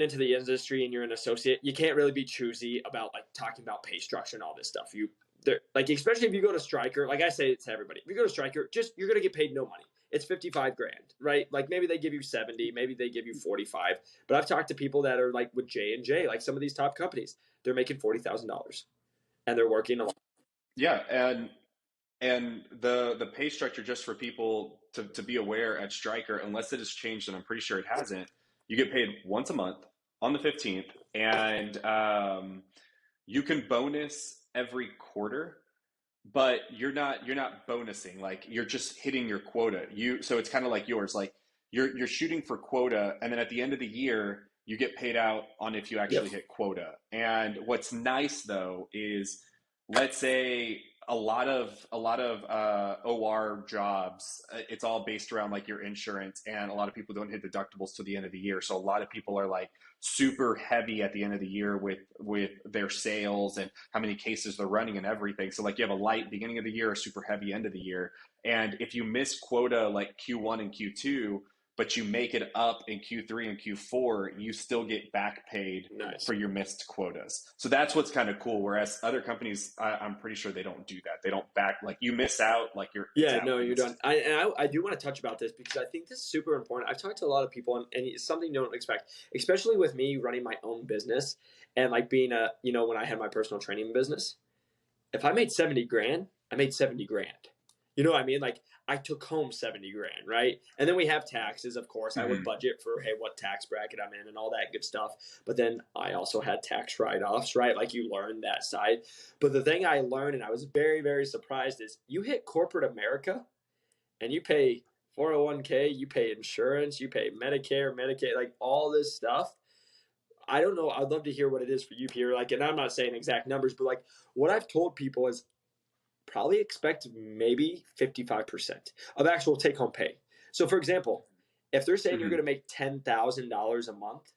into the industry and you're an associate, you can't really be choosy about like talking about pay structure and all this stuff. Like, especially if you go to Striker, like I say to everybody, if you go to Striker, you're going to get paid no money. It's 55 grand, right? Like maybe they give you 70, maybe they give you 45. But I've talked to people that are like with J&J, like some of these top companies, they're making $40,000 and they're working a lot. Yeah, and the pay structure, just for people to be aware, at Striker, unless it has changed, and I'm pretty sure it hasn't, you get paid once a month on the 15th, and you can bonus every quarter, but you're not bonusing, like you're just hitting your quota. So it's kind of like yours, like you're shooting for quota, and then at the end of the year you get paid out on if you actually hit quota. And what's nice though is, let's say a lot of OR jobs, it's all based around like your insurance, and a lot of people don't hit deductibles till the end of the year. So a lot of people are like super heavy at the end of the year with their sales and how many cases they're running and everything. So like you have a light beginning of the year, a super heavy end of the year. And if you miss quota like Q1 and Q2, but you make it up in Q3 and Q4, you still get back paid for your missed quotas. So that's what's kind of cool. Whereas other companies, I'm pretty sure they don't do that. They don't back, like you miss out, like you're. Yeah, no, you don't. I do want to touch about this because I think this is super important. I've talked to a lot of people, and it's something you don't expect, especially with me running my own business and like being when I had my personal training business, if I made 70 grand, I made 70 grand. You know what I mean? Like I took home 70 grand, right? And then we have taxes, of course. I would budget for, hey, what tax bracket I'm in and all that good stuff. But then I also had tax write-offs, right? Like you learn that side. But the thing I learned, and I was very, very surprised, is you hit corporate America and you pay 401k, you pay insurance, you pay Medicare, Medicaid, like all this stuff. I don't know. I'd love to hear what it is for you, Pierre. Like, and I'm not saying exact numbers, but like what I've told people is probably expect maybe 55% of actual take-home pay. So, for example, if they're saying you're going to make $10,000 a month,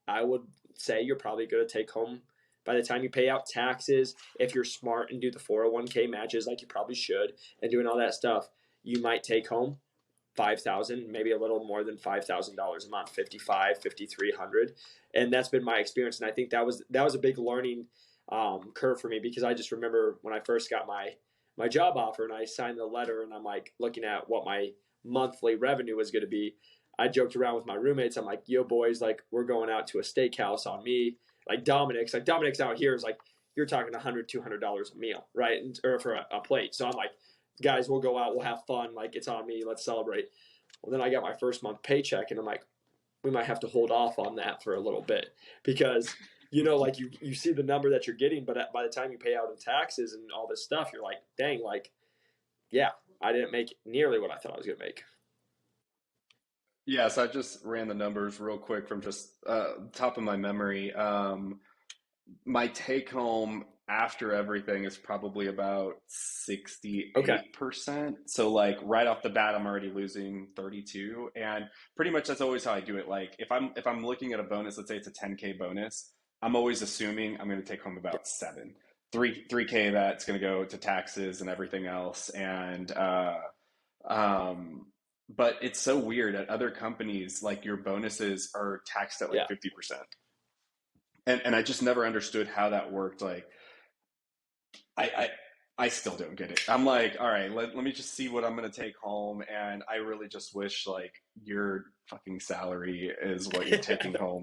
I would say you're probably going to take home, by the time you pay out taxes, if you're smart and do the 401k matches like you probably should and doing all that stuff, you might take home $5,000, maybe a little more than $5,000 a month, 55, 5,300. And that's been my experience. And I think that was a big learning curve for me, because I just remember when I first got my job offer and I signed the letter and I'm like looking at what my monthly revenue was going to be. I joked around with my roommates. I'm like, yo boys, like we're going out to a steakhouse on me. Like Dominic's out here is like, you're talking $100, $200 a meal, right? Or for a plate. So I'm like, guys, we'll go out, we'll have fun. Like it's on me. Let's celebrate. Well, then I got my first month paycheck and I'm like, we might have to hold off on that for a little bit, because like you see the number that you're getting, but by the time you pay out in taxes and all this stuff, you're like, dang, like, yeah, I didn't make nearly what I thought I was going to make. Yeah, so I just ran the numbers real quick from just top of my memory. My take home after everything is probably about 68%. So like right off the bat, I'm already losing 32. And pretty much that's always how I do it. Like if I'm looking at a bonus, let's say it's a 10K bonus, I'm always assuming I'm going to take home about 7. 3K that's going to go to taxes and everything else. And but it's so weird at other companies, like your bonuses are taxed at like 50%. And I just never understood how that worked. Like I still don't get it. I'm like, all right, let me just see what I'm going to take home. And I really just wish like your fucking salary is what you're taking home.